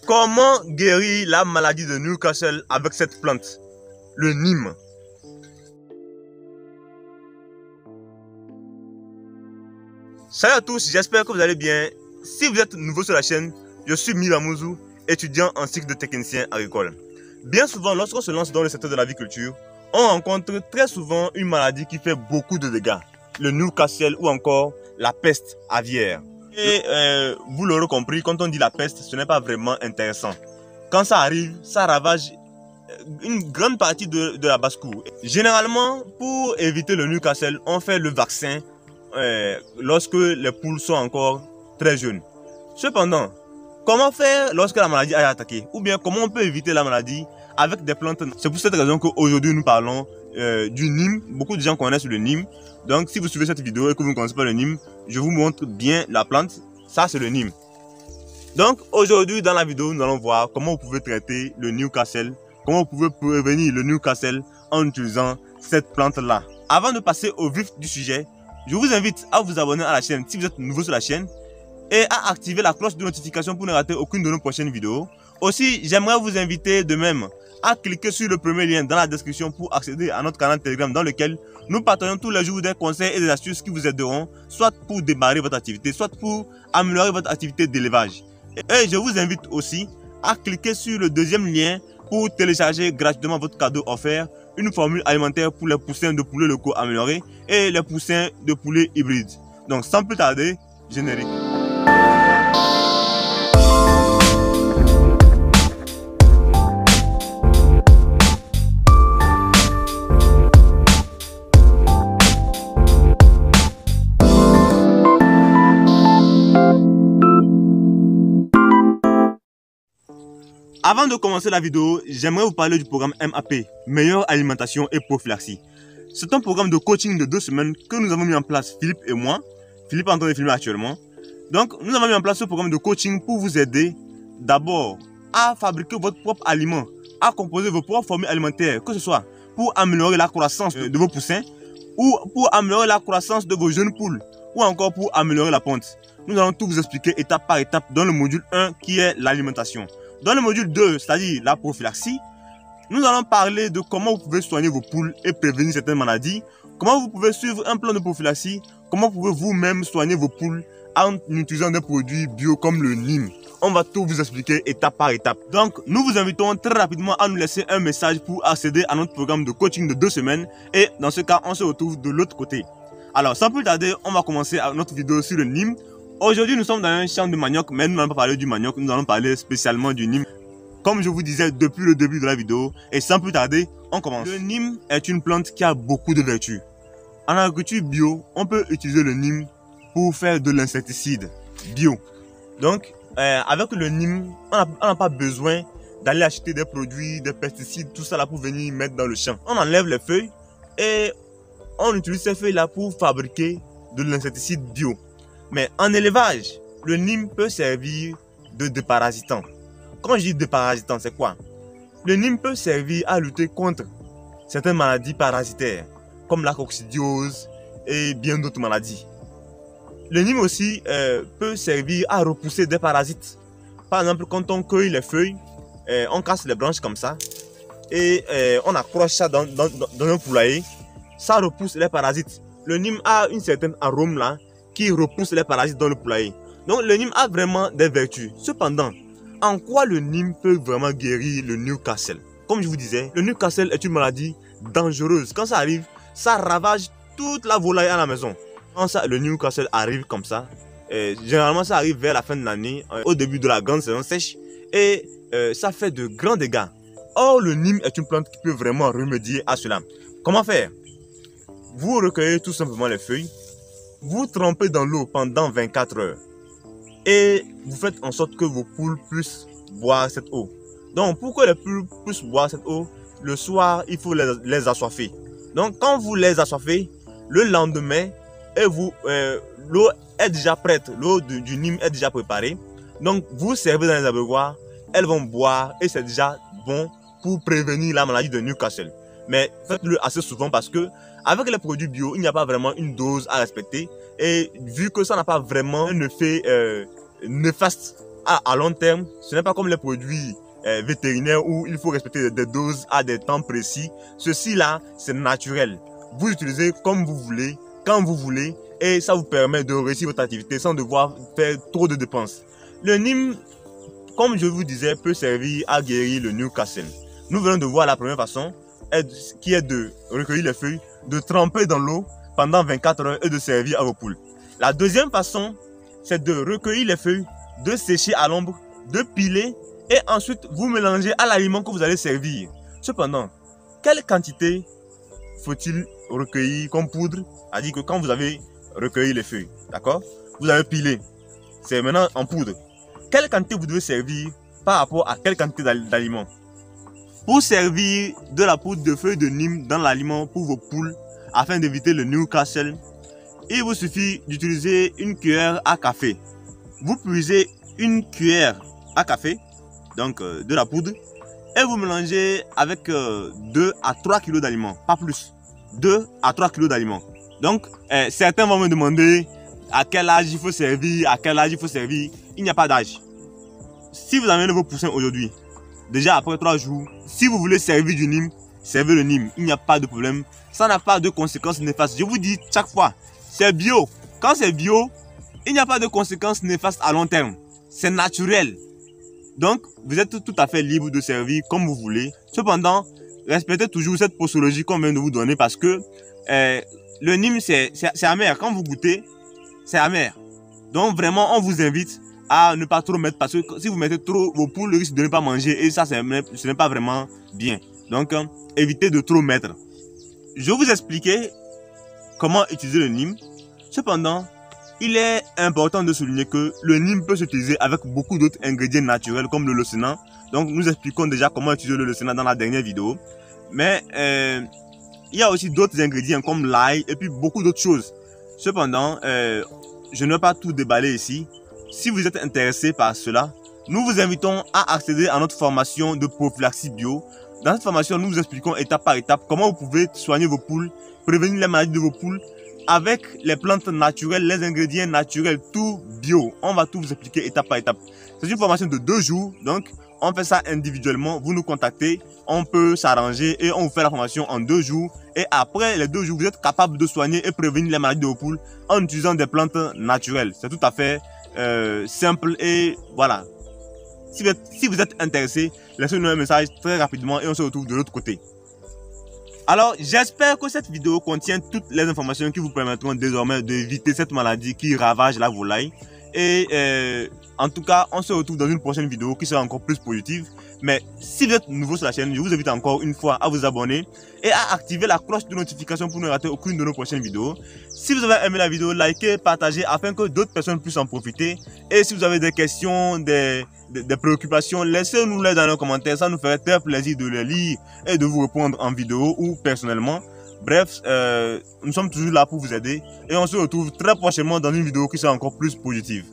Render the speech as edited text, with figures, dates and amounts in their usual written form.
Comment guérir la maladie de Newcastle avec cette plante, le Nîmes? Salut à tous, j'espère que vous allez bien. Si vous êtes nouveau sur la chaîne, je suis Mila Mouzou, étudiant en cycle de technicien agricole. Bien souvent, lorsqu'on se lance dans le secteur de l'aviculture, on rencontre très souvent une maladie qui fait beaucoup de dégâts. Le Newcastle ou encore la peste aviaire. Et vous l'aurez compris, quand on dit la peste, ce n'est pas vraiment intéressant. Quand ça arrive, ça ravage une grande partie de la basse-cour. Généralement, pour éviter le Newcastle, on fait le vaccin lorsque les poules sont encore très jeunes. Cependant, comment faire lorsque la maladie a attaqué? Ou bien comment on peut éviter la maladie avec des plantes? C'est pour cette raison qu'aujourd'hui nous parlons du Nîmes. Beaucoup de gens connaissent le Nîmes. Donc si vous suivez cette vidéo et que vous ne connaissez pas le Nîmes, je vous montre bien la plante. Ça c'est le Nîmes. Donc aujourd'hui dans la vidéo, nous allons voir comment vous pouvez traiter le Newcastle. Comment vous pouvez prévenir le Newcastle en utilisant cette plante là. Avant de passer au vif du sujet, je vous invite à vous abonner à la chaîne si vous êtes nouveau sur la chaîne et à activer la cloche de notification pour ne rater aucune de nos prochaines vidéos. Aussi, j'aimerais vous inviter de même à cliquer sur le premier lien dans la description pour accéder à notre canal Telegram dans lequel nous partageons tous les jours des conseils et des astuces qui vous aideront soit pour démarrer votre activité, soit pour améliorer votre activité d'élevage. Et je vous invite aussi à cliquer sur le deuxième lien pour télécharger gratuitement votre cadeau offert, une formule alimentaire pour les poussins de poulet locaux améliorés et les poussins de poulet hybrides. Donc sans plus tarder, générique. Avant de commencer la vidéo, j'aimerais vous parler du programme MAP, Meilleure Alimentation et Prophylaxie. C'est un programme de coaching de 2 semaines que nous avons mis en place, Philippe et moi. Philippe est en train de filmer actuellement. Donc, nous avons mis en place ce programme de coaching pour vous aider d'abord à fabriquer votre propre aliment, à composer vos propres formules alimentaires, que ce soit pour améliorer la croissance de vos poussins ou pour améliorer la croissance de vos jeunes poules ou encore pour améliorer la ponte. Nous allons tout vous expliquer étape par étape dans le module 1 qui est l'alimentation. Dans le module 2, c'est-à-dire la prophylaxie, nous allons parler de comment vous pouvez soigner vos poules et prévenir certaines maladies, comment vous pouvez suivre un plan de prophylaxie, comment vous pouvez vous-même soigner vos poules en utilisant des produits bio comme le Nîmes. On va tout vous expliquer étape par étape. Donc, nous vous invitons très rapidement à nous laisser un message pour accéder à notre programme de coaching de 2 semaines. Et dans ce cas, on se retrouve de l'autre côté. Alors, sans plus tarder, on va commencer notre vidéo sur le Nîmes. Aujourd'hui, nous sommes dans un champ de manioc, mais nous n'allons pas parler du manioc, nous allons parler spécialement du Nîmes. Comme je vous disais depuis le début de la vidéo, et sans plus tarder, on commence. Le Nîmes est une plante qui a beaucoup de vertus. En agriculture bio, on peut utiliser le Nîmes pour faire de l'insecticide bio. Donc, avec le Nîmes, on n'a pas besoin d'aller acheter des produits, des pesticides, tout ça là pour venir mettre dans le champ. On enlève les feuilles et on utilise ces feuilles là pour fabriquer de l'insecticide bio. Mais en élevage, le Nîmes peut servir de déparasitant. Quand je dis déparasitant, c'est quoi? Le Nîmes peut servir à lutter contre certaines maladies parasitaires, comme la coccidiose et bien d'autres maladies. Le Nîmes aussi peut servir à repousser des parasites. Par exemple, quand on cueille les feuilles, on casse les branches comme ça et on accroche ça dans un poulailler, ça repousse les parasites. Le Nîmes a une certaine arôme là qui repousse les parasites dans le poulailler. Donc le Nîmes a vraiment des vertus. Cependant, en quoi le Nîmes peut vraiment guérir le Newcastle? Comme je vous disais, le Newcastle est une maladie dangereuse. Quand ça arrive, ça ravage toute la volaille à la maison. Quand ça, le Newcastle arrive comme ça, généralement ça arrive vers la fin de l'année, au début de la grande saison sèche, et ça fait de grands dégâts. Or, le Nîmes est une plante qui peut vraiment remédier à cela. Comment faire? Vous recueillez tout simplement les feuilles, vous trempez dans l'eau pendant 24 heures et vous faites en sorte que vos poules puissent boire cette eau. Donc, pour que les poules puissent boire cette eau, le soir, il faut les assoiffer. Donc, quand vous les assoiffez, le lendemain, l'eau est déjà prête, l'eau du Nîmes est déjà préparée. Donc, vous servez dans les abreuvoirs, elles vont boire et c'est déjà bon pour prévenir la maladie de Newcastle. Mais faites-le assez souvent parce que avec les produits bio, il n'y a pas vraiment une dose à respecter. Et vu que ça n'a pas vraiment un effet néfaste à long terme, ce n'est pas comme les produits vétérinaires où il faut respecter des doses à des temps précis. Ceci-là, c'est naturel. Vous utilisez comme vous voulez, quand vous voulez, et ça vous permet de réussir votre activité sans devoir faire trop de dépenses. Le Nîmes, comme je vous disais, peut servir à guérir le Newcastle. Nous venons de voir la première façon, qui est de recueillir les feuilles, de tremper dans l'eau pendant 24 heures et de servir à vos poules. La deuxième façon, c'est de recueillir les feuilles, de sécher à l'ombre, de piler et ensuite vous mélanger à l'aliment que vous allez servir. Cependant, quelle quantité faut-il recueillir comme poudre? C'est-à-dire que quand vous avez recueilli les feuilles, d'accord, vous avez pilé, c'est maintenant en poudre. Quelle quantité vous devez servir par rapport à quelle quantité d'aliments? Pour servir de la poudre de feuilles de Nîmes dans l'aliment pour vos poules, afin d'éviter le Newcastle, il vous suffit d'utiliser une cuillère à café. Vous puisez une cuillère à café, donc de la poudre, et vous mélangez avec 2 à 3 kg d'aliments, pas plus. 2 à 3 kg d'aliments. Donc, certains vont me demander à quel âge il faut servir, à quel âge il faut servir. Il n'y a pas d'âge. Si vous amenez vos poussins aujourd'hui, déjà après 3 jours, si vous voulez servir du Nîmes, servez le Nîmes. Il n'y a pas de problème. Ça n'a pas de conséquences néfastes. Je vous dis chaque fois, c'est bio. Quand c'est bio, il n'y a pas de conséquences néfastes à long terme. C'est naturel. Donc, vous êtes tout à fait libre de servir comme vous voulez. Cependant, respectez toujours cette posologie qu'on vient de vous donner parce que le Nîmes, c'est amer. Quand vous goûtez, c'est amer. Donc, vraiment, on vous invite à ne pas trop mettre parce que si vous mettez trop, vos poules risquent de ne pas manger et ça, ce n'est pas vraiment bien. Donc, évitez de trop mettre. Je vais vous expliquer comment utiliser le Nîmes. Cependant, il est important de souligner que le Nîmes peut s'utiliser avec beaucoup d'autres ingrédients naturels comme le leucénin. Donc, nous expliquons déjà comment utiliser le leucénin dans la dernière vidéo. Mais il y a aussi d'autres ingrédients comme l'ail et puis beaucoup d'autres choses. Cependant, je ne vais pas tout déballer ici. Si vous êtes intéressé par cela, nous vous invitons à accéder à notre formation de prophylaxie bio. Dans cette formation, nous vous expliquons étape par étape comment vous pouvez soigner vos poules, prévenir les maladies de vos poules avec les plantes naturelles, les ingrédients naturels, tout bio. On va tout vous expliquer étape par étape. C'est une formation de 2 jours, donc on fait ça individuellement. Vous nous contactez, on peut s'arranger et on vous fait la formation en 2 jours. Et après les 2 jours, vous êtes capable de soigner et prévenir les maladies de vos poules en utilisant des plantes naturelles. C'est tout à fait simple et voilà. Si vous êtes intéressé, laissez-nous un message très rapidement et on se retrouve de l'autre côté. Alors, j'espère que cette vidéo contient toutes les informations qui vous permettront désormais d'éviter cette maladie qui ravage la volaille. Et en tout cas, on se retrouve dans une prochaine vidéo qui sera encore plus positive. Mais si vous êtes nouveau sur la chaîne, je vous invite encore une fois à vous abonner et à activer la cloche de notification pour ne rater aucune de nos prochaines vidéos. Si vous avez aimé la vidéo, likez, partagez afin que d'autres personnes puissent en profiter. Et si vous avez des questions, des préoccupations, laissez-nous-les dans les commentaires. Ça nous ferait très plaisir de les lire et de vous répondre en vidéo ou personnellement. Bref, nous sommes toujours là pour vous aider et on se retrouve très prochainement dans une vidéo qui sera encore plus positive.